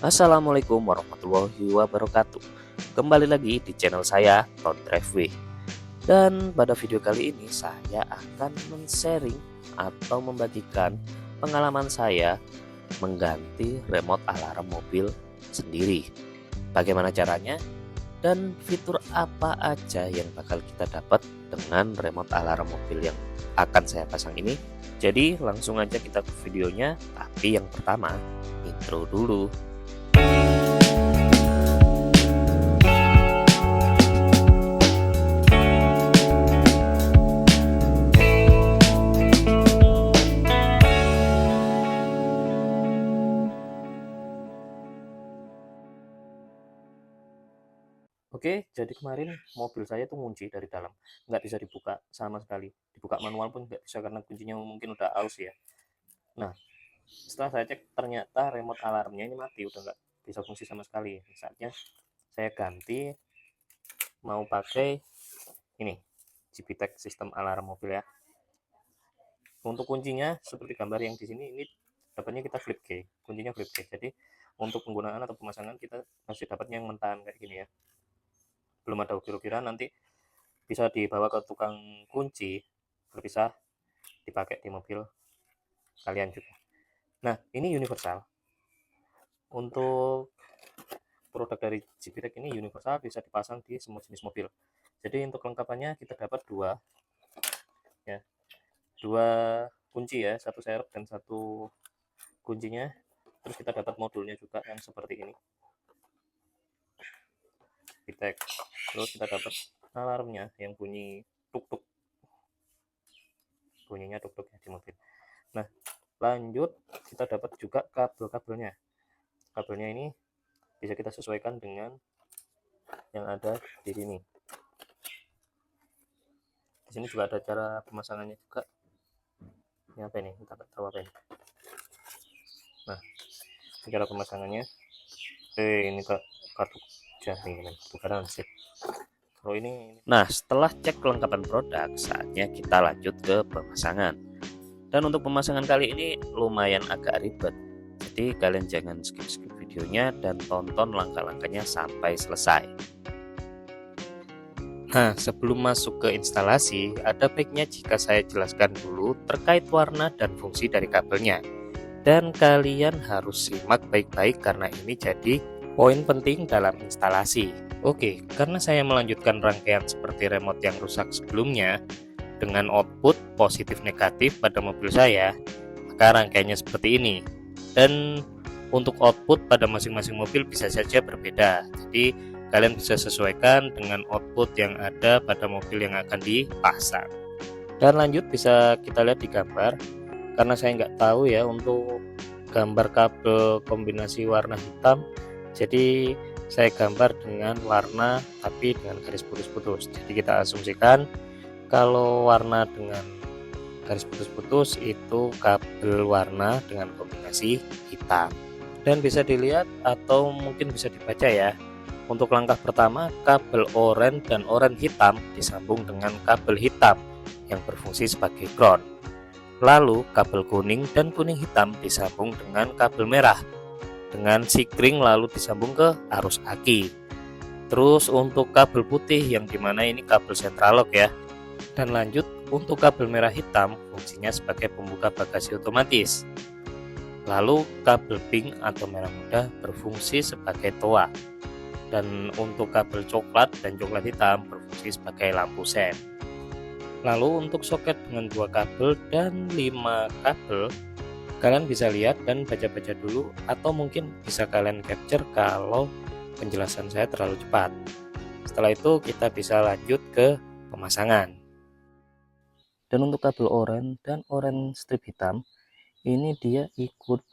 Assalamualaikum warahmatullahi wabarakatuh. Kembali lagi di channel saya, Ton Drive. Dan pada video kali ini saya akan men-sharing atau membagikan pengalaman saya mengganti remote alarm mobil sendiri. Bagaimana caranya dan fitur apa aja yang bakal kita dapat dengan remote alarm mobil yang akan saya pasang ini. Jadi langsung aja kita ke videonya, tapi yang pertama intro dulu. Oke, jadi kemarin mobil saya tuh ngunci dari dalam, nggak bisa dibuka sama sekali. Dibuka manual pun nggak bisa karena kuncinya mungkin udah aus ya. Nah, setelah saya cek ternyata remote alarmnya ini mati, udah nggak bisa fungsi sama sekali. Saatnya saya ganti, mau pakai ini, GPTech sistem alarm mobil ya. Untuk kuncinya seperti gambar yang di sini, ini dapatnya kita flip key, kuncinya flip key. Jadi untuk penggunaan atau pemasangan kita masih dapatnya yang mentahan kayak gini ya. Belum ada ukir-ukiran, nanti bisa dibawa ke tukang kunci, bisa dipakai di mobil kalian juga. Nah, ini universal. Untuk produk dari GPTech ini universal, bisa dipasang di semua jenis mobil. Jadi untuk kelengkapannya kita dapat ya, dua kunci ya, satu serep dan satu kuncinya. Terus kita dapat modulnya juga yang seperti ini, GPTech. Terus kita dapat alarmnya yang bunyi tuk-tuk, bunyinya tuk-tuk ya di mobil. Nah, lanjut kita dapat juga kabel-kabelnya. Kabelnya ini bisa kita sesuaikan dengan yang ada di sini. Di sini juga ada cara pemasangannya juga. Ini apa ini? Kita tahu apa ini. Nah, cara pemasangannya. Ini kartu jaringan, bukan sip. Kalau ini. Nah, setelah cek kelengkapan produk, saatnya kita lanjut ke pemasangan. Dan untuk pemasangan kali ini lumayan agak ribet. Jadi kalian jangan skip-skip videonya dan tonton langkah-langkahnya sampai selesai. Nah, sebelum masuk ke instalasi, ada baiknya jika saya jelaskan dulu terkait warna dan fungsi dari kabelnya. Dan kalian harus simak baik-baik karena ini jadi poin penting dalam instalasi. Oke, karena saya melanjutkan rangkaian seperti remote yang rusak sebelumnya dengan output positif negatif pada mobil saya, maka rangkaiannya seperti ini. Dan untuk output pada masing-masing mobil bisa saja berbeda. Jadi kalian bisa sesuaikan dengan output yang ada pada mobil yang akan dipasang. Dan lanjut bisa kita lihat di gambar, karena saya nggak tahu ya untuk gambar kabel kombinasi warna hitam, jadi saya gambar dengan warna tapi dengan garis putus-putus. Jadi kita asumsikan kalau warna dengan garis putus-putus itu kabel warna dengan kombinasi hitam. Dan bisa dilihat atau mungkin bisa dibaca ya, untuk langkah pertama, kabel oranye dan oranye hitam disambung dengan kabel hitam yang berfungsi sebagai ground. Lalu kabel kuning dan kuning hitam disambung dengan kabel merah dengan sikring lalu disambung ke arus aki. Terus untuk kabel putih yang dimana ini kabel sentralok ya. Dan lanjut untuk kabel merah hitam fungsinya sebagai pembuka bagasi otomatis. Lalu kabel pink atau merah muda berfungsi sebagai toa. Dan untuk kabel coklat dan coklat hitam berfungsi sebagai lampu sen. Lalu untuk soket dengan 2 kabel dan 5 kabel, kalian bisa lihat dan baca-baca dulu atau mungkin bisa kalian capture kalau penjelasan saya terlalu cepat. Setelah itu kita bisa lanjut ke pemasangan. Dan untuk kabel oranye dan oranye strip hitam, ini dia ikut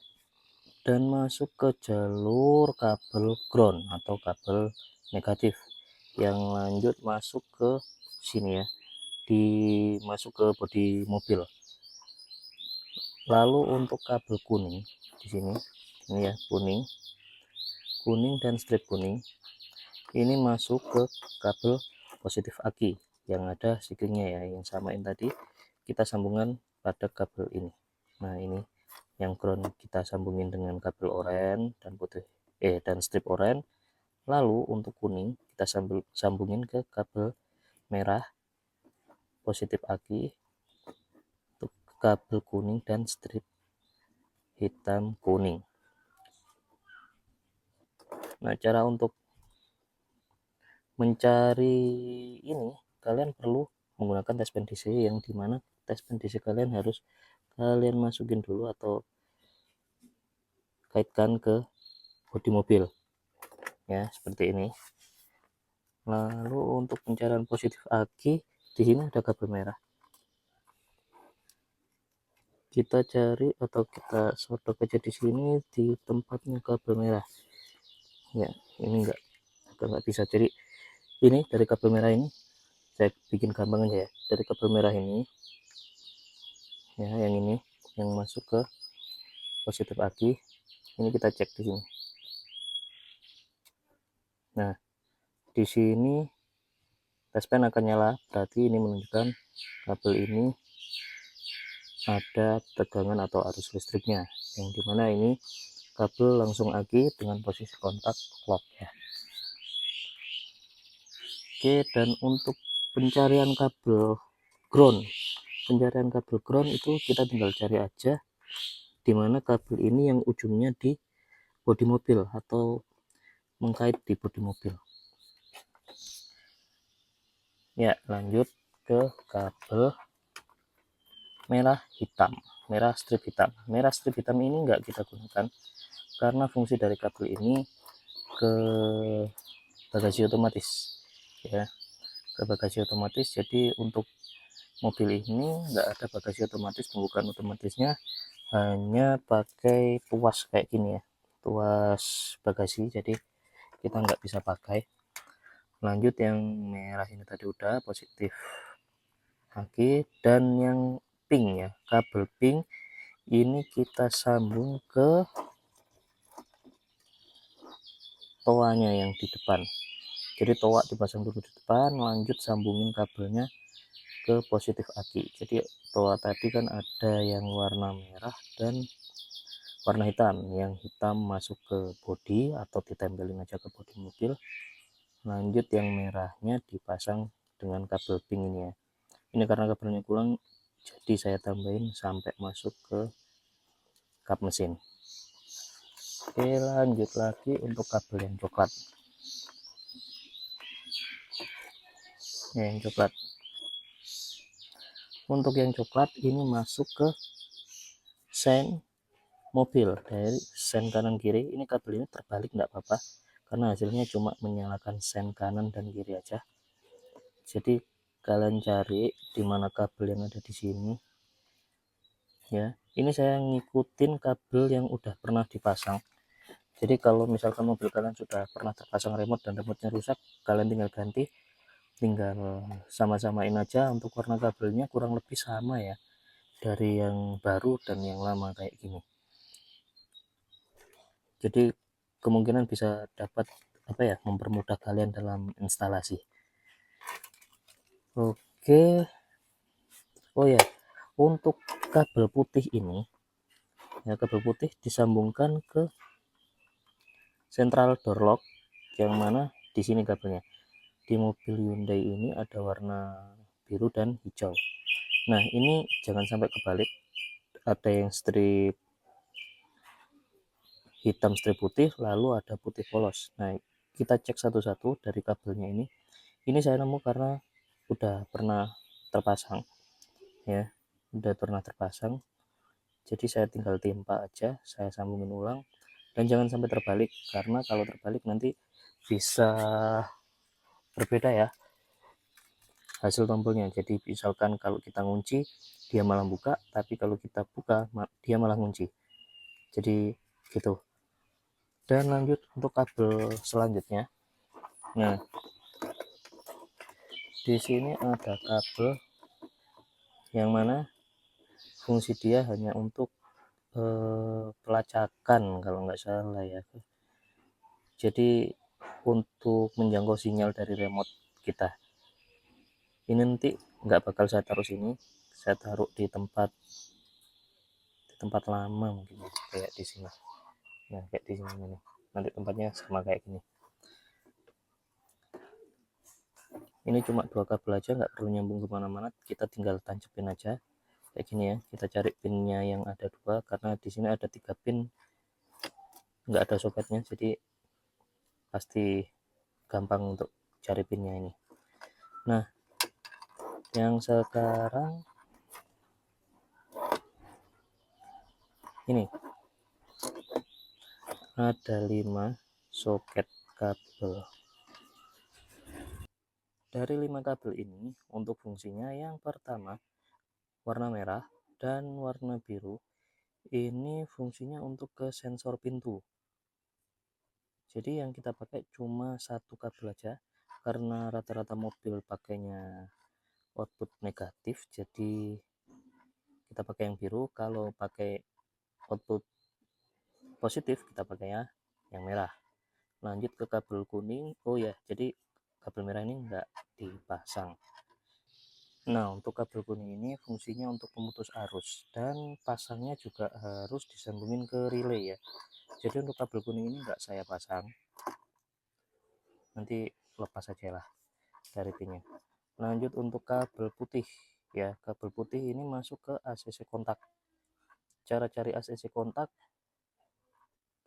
dan masuk ke jalur kabel ground atau kabel negatif yang lanjut masuk ke sini ya, masuk ke bodi mobil. Lalu untuk kabel kuning di sini, ini ya, kuning dan strip kuning ini masuk ke kabel positif aki yang ada sikringnya ya, yang samain tadi kita sambungan pada kabel ini. Nah, ini yang ground kita sambungin dengan kabel oranye dan putih dan strip oranye. Lalu untuk kuning kita sambungin ke kabel merah positif aki, untuk kabel kuning dan strip hitam kuning. Nah, cara untuk mencari ini kalian perlu menggunakan tes pen DC, yang dimana tes pen DC kalian harus kalian masukin dulu atau kaitkan ke bodi mobil ya, seperti ini. Lalu untuk pencarian positif aki, di sini ada kabel merah, kita cari atau kita sodok aja di sini di tempatnya kabel merah ya. Ini enggak bisa, jadi ini dari kabel merah ini saya bikin gampang aja ya. Dari kabel merah ini ya, yang ini yang masuk ke positif aki, ini kita cek di sini. Nah, di sini tes pen akan nyala, berarti ini menunjukkan kabel ini ada tegangan atau arus listriknya, yang dimana ini kabel langsung aki dengan posisi kontak lock ya. Oke, dan untuk pencarian kabel ground, itu kita tinggal cari aja dimana kabel ini yang ujungnya di bodi mobil atau mengkait di bodi mobil ya. Lanjut ke kabel merah strip hitam ini enggak kita gunakan karena fungsi dari kabel ini ke bagasi otomatis ya, ke bagasi otomatis. Jadi untuk mobil ini enggak ada bagasi otomatis, pembukaan otomatisnya hanya pakai tuas kayak gini ya, tuas bagasi, jadi kita nggak bisa pakai. Lanjut yang merah ini tadi udah positif aki, dan yang pink ya, kabel pink ini kita sambung ke toanya yang di depan. Jadi toa dipasang dulu di depan, lanjut sambungin kabelnya ke positif aki. Jadi toa tadi kan ada yang warna merah dan warna hitam, yang hitam masuk ke bodi atau ditempelin aja ke bodi mobil. Lanjut yang merahnya dipasang dengan kabel pink ini ya. Ini karena kabelnya kurang, jadi saya tambahin sampai masuk ke kap mesin. Oke, lanjut lagi untuk kabel yang coklat. Yang coklat, untuk yang coklat ini masuk ke sen mobil dari sen kanan kiri. Ini kabel ini terbalik enggak apa-apa karena hasilnya cuma menyalakan sen kanan dan kiri aja. Jadi kalian cari di mana kabel yang ada di sini ya. Ini saya ngikutin kabel yang udah pernah dipasang. Jadi kalau misalkan mobil kalian sudah pernah terpasang remote dan remote-nya rusak, kalian tinggal ganti, tinggal sama-samain aja untuk warna kabelnya kurang lebih sama ya, dari yang baru dan yang lama kayak gini. Jadi kemungkinan bisa dapat apa ya, mempermudah kalian dalam instalasi. Oke. Oh ya, untuk kabel putih ini ya, kabel putih disambungkan ke central door lock, yang mana di sini kabelnya. Di mobil Hyundai ini ada warna biru dan hijau. Nah, ini jangan sampai kebalik, ada yang strip hitam strip putih, lalu ada putih polos. Nah, kita cek satu-satu dari kabelnya ini. Ini saya nemu karena udah pernah terpasang ya, jadi saya tinggal timpa aja, saya sambungin ulang, dan jangan sampai terbalik, karena kalau terbalik nanti bisa berbeda ya hasil tombolnya. Jadi misalkan kalau kita ngunci dia malah buka, tapi kalau kita buka dia malah ngunci, jadi gitu. Dan lanjut untuk kabel selanjutnya. Nah, di sini ada kabel yang mana fungsi dia hanya untuk pelacakan kalau nggak salah ya. Jadi untuk menjangkau sinyal dari remote kita. Ini nanti nggak bakal saya taruh sini, saya taruh di tempat lama mungkin kayak di sini. Nah, kayak di sini nih, nanti tempat contohnya sama kayak gini. Ini cuma 2 kabel aja, nggak perlu nyambung kemana-mana, kita tinggal tancepin aja kayak gini ya. Kita cari pinnya yang ada 2, karena di sini ada 3 pin, nggak ada soketnya, jadi pasti gampang untuk cari pinnya ini. Nah, yang sekarang ini ada 5 soket kabel. Dari 5 kabel ini untuk fungsinya yang pertama warna merah dan warna biru, ini fungsinya untuk ke sensor pintu. Jadi yang kita pakai cuma 1 kabel aja, karena rata-rata mobil pakainya output negatif, jadi kita pakai yang biru. Kalau pakai output positif kita pakai yang merah. Lanjut ke kabel kuning. Oh ya, jadi kabel merah ini enggak dipasang. Nah, untuk kabel kuning ini fungsinya untuk pemutus arus, dan pasangnya juga harus disambungin ke relay ya. Jadi untuk kabel kuning ini enggak saya pasang, nanti lepas aja lah dari pinnya. Lanjut untuk kabel putih ya, kabel putih ini masuk ke ACC kontak. Cara cari ACC kontak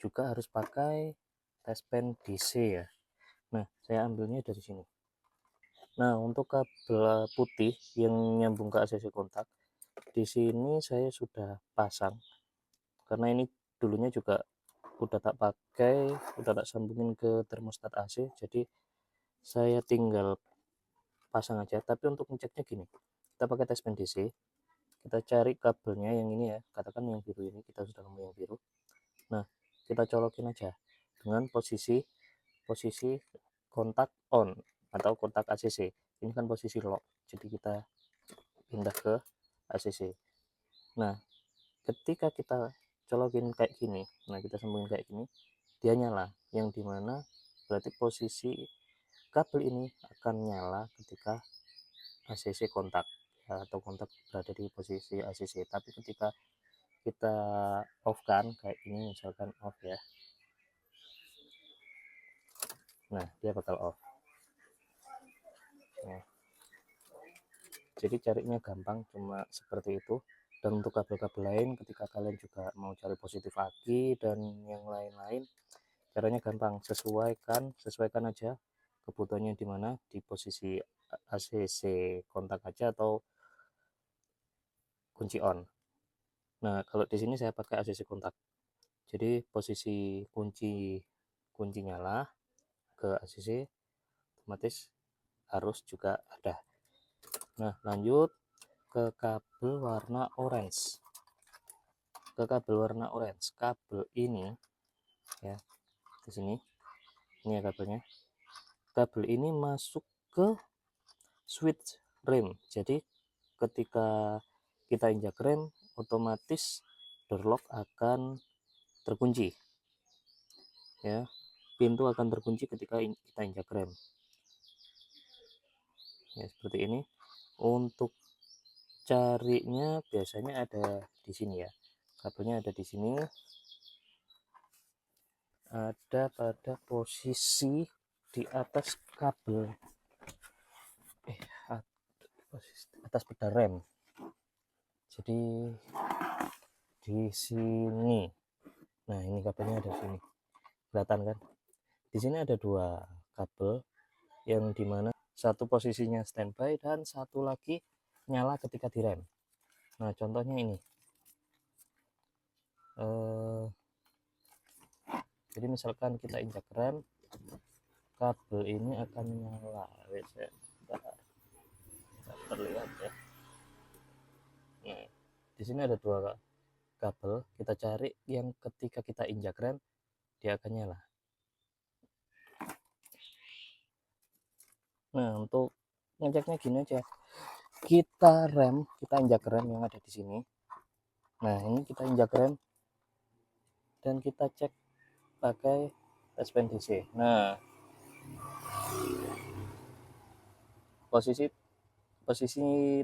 juga harus pakai tespen DC ya. Nah, saya ambilnya dari sini. Nah, untuk kabel putih yang nyambung ke ACC kontak, di sini saya sudah pasang, karena ini dulunya juga udah tak pakai, udah tak sambungin ke termostat AC, jadi saya tinggal pasang aja. Tapi untuk ngeceknya gini, kita pakai tespen DC, kita cari kabelnya yang ini ya, katakan yang biru ini, kita sudah nemu yang biru. Nah, kita colokin aja dengan posisi kontak on atau kontak ACC. Ini kan posisi lock, jadi kita pindah ke ACC. Nah, ketika kita colokin kayak gini, nah kita sambungin kayak gini, dia nyala, yang dimana berarti posisi kabel ini akan nyala ketika ACC kontak ya, atau kontak berada di posisi ACC. Tapi ketika kita off kan kayak ini, misalkan off ya, nah dia bakal off. Nah, jadi carinya gampang, cuma seperti itu. Dan untuk kabel-kabel lain, ketika kalian juga mau cari positif aki dan yang lain-lain, caranya gampang, sesuaikan aja kebutuhannya di mana, di posisi ACC kontak aja atau kunci on. Nah, kalau di sini saya pakai ACC kontak, jadi posisi kunci nyala ke ACC, otomatis harus juga ada. Nah, lanjut ke kabel warna orange. Kabel ini ya, di sini ini ya kabelnya. Kabel ini masuk ke switch rem, jadi ketika kita injak rem, otomatis door lock akan terkunci ya, pintu akan terkunci ketika kita injak rem ya, seperti ini. Untuk carinya biasanya ada di sini ya, kabelnya ada di sini, ada pada posisi di atas kabel atas pedal rem, jadi di sini. Nah, ini kabelnya ada di sini, kelihatan kan? Di sini ada 2 kabel yang dimana satu posisinya standby dan satu lagi nyala ketika direm. Nah, contohnya ini. Jadi misalkan kita injak rem, kabel ini akan nyala. Terlihat ya. Nah, di sini ada 2 kabel, kita cari yang ketika kita injak rem dia akan nyala. Nah, untuk ngeceknya gini aja, kita injak rem yang ada di sini. Nah, ini kita injak rem dan kita cek pakai tespen DC. Nah, posisi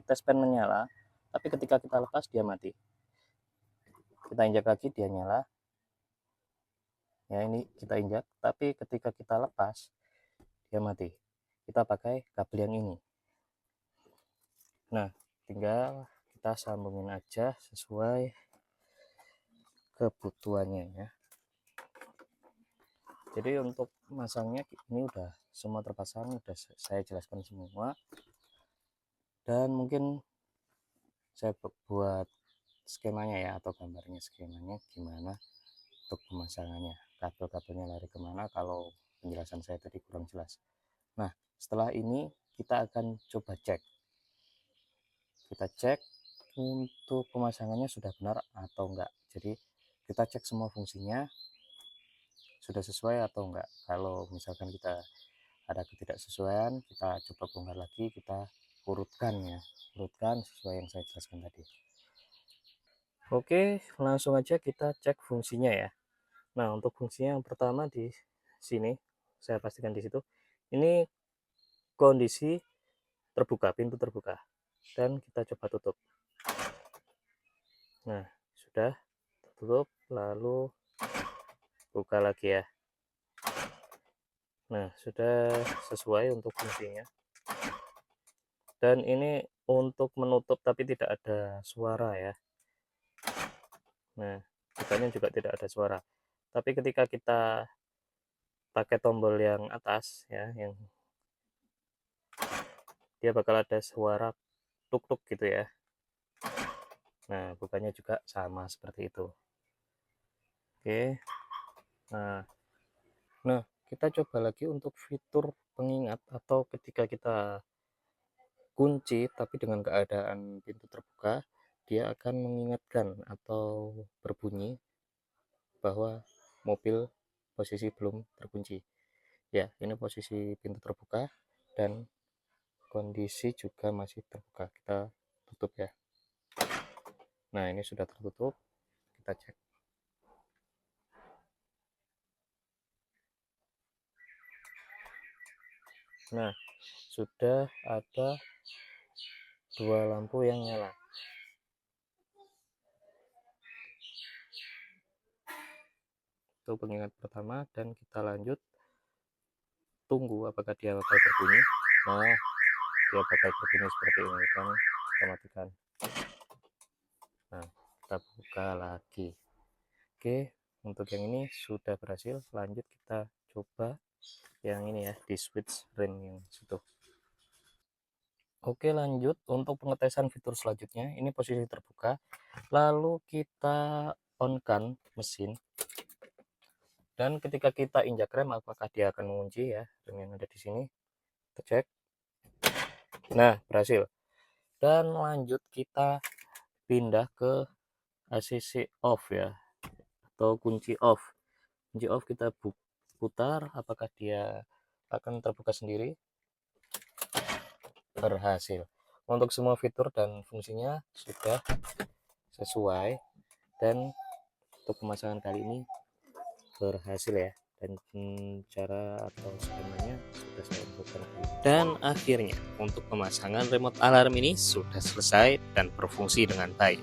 tespen menyala, tapi ketika kita lepas dia mati. Kita injak lagi dia nyala. ya, ini kita injak, tapi ketika kita lepas dia mati. Kita pakai kabel yang ini. Nah, tinggal kita sambungin aja sesuai kebutuhannya ya. Jadi untuk masangnya ini udah semua terpasang, udah saya jelaskan semua, dan mungkin saya buat skemanya ya, atau gambarnya skemanya gimana untuk pemasangannya, kabel-kabelnya lari kemana kalau penjelasan saya tadi kurang jelas. Nah, setelah ini kita akan coba cek, kita cek untuk pemasangannya sudah benar atau enggak. Jadi kita cek semua fungsinya sudah sesuai atau enggak. Kalau misalkan kita ada ketidaksesuaian, kita coba bongkar lagi, kita urutkan ya, urutkan sesuai yang saya jelaskan tadi. Oke, langsung aja kita cek fungsinya ya. Nah, untuk fungsinya yang pertama di sini, saya pastikan di situ, ini kondisi terbuka, pintu terbuka, dan kita coba tutup. Nah, sudah tertutup, lalu buka lagi ya. Nah, sudah sesuai untuk fungsinya. Dan ini untuk menutup tapi tidak ada suara ya. Nah, bukanya juga tidak ada suara. Tapi ketika kita pakai tombol yang atas ya, yang dia bakal ada suara tuk-tuk gitu ya. Nah, bukanya juga sama seperti itu. Oke. Nah, kita coba lagi untuk fitur pengingat, atau ketika kita kunci tapi dengan keadaan pintu terbuka, dia akan mengingatkan atau berbunyi bahwa mobil posisi belum terkunci. Ya, ini posisi pintu terbuka dan kondisi juga masih terbuka. Kita tutup ya. Nah, ini sudah tertutup. Kita cek. Nah, sudah ada 2 lampu yang nyala. Itu pengingat pertama, dan kita lanjut tunggu apakah dia bakal berbunyi. Nah, dia bakal berbunyi seperti ini, dan kita matikan. Nah, kita buka lagi. Oke, untuk yang ini sudah berhasil. Lanjut kita coba yang ini ya, di switch ring yang situ. Oke, lanjut untuk pengetesan fitur selanjutnya. Ini posisi terbuka, lalu kita on kan mesin, dan ketika kita injak rem apakah dia akan mengunci ya, rem yang ada di sini. Kita cek. Nah, berhasil. Dan lanjut kita pindah ke ACC off ya, atau kunci off. Kunci off kita putar, apakah dia akan terbuka sendiri. Berhasil. Untuk semua fitur dan fungsinya sudah sesuai, dan untuk pemasangan kali ini berhasil ya, dan cara atau skemanya sudah saya buatkan. Dan akhirnya untuk pemasangan remote alarm ini sudah selesai dan berfungsi dengan baik.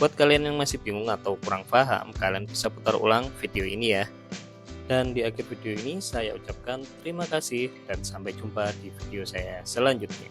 Buat kalian yang masih bingung atau kurang paham, kalian bisa putar ulang video ini ya. Dan di akhir video ini saya ucapkan terima kasih dan sampai jumpa di video saya selanjutnya.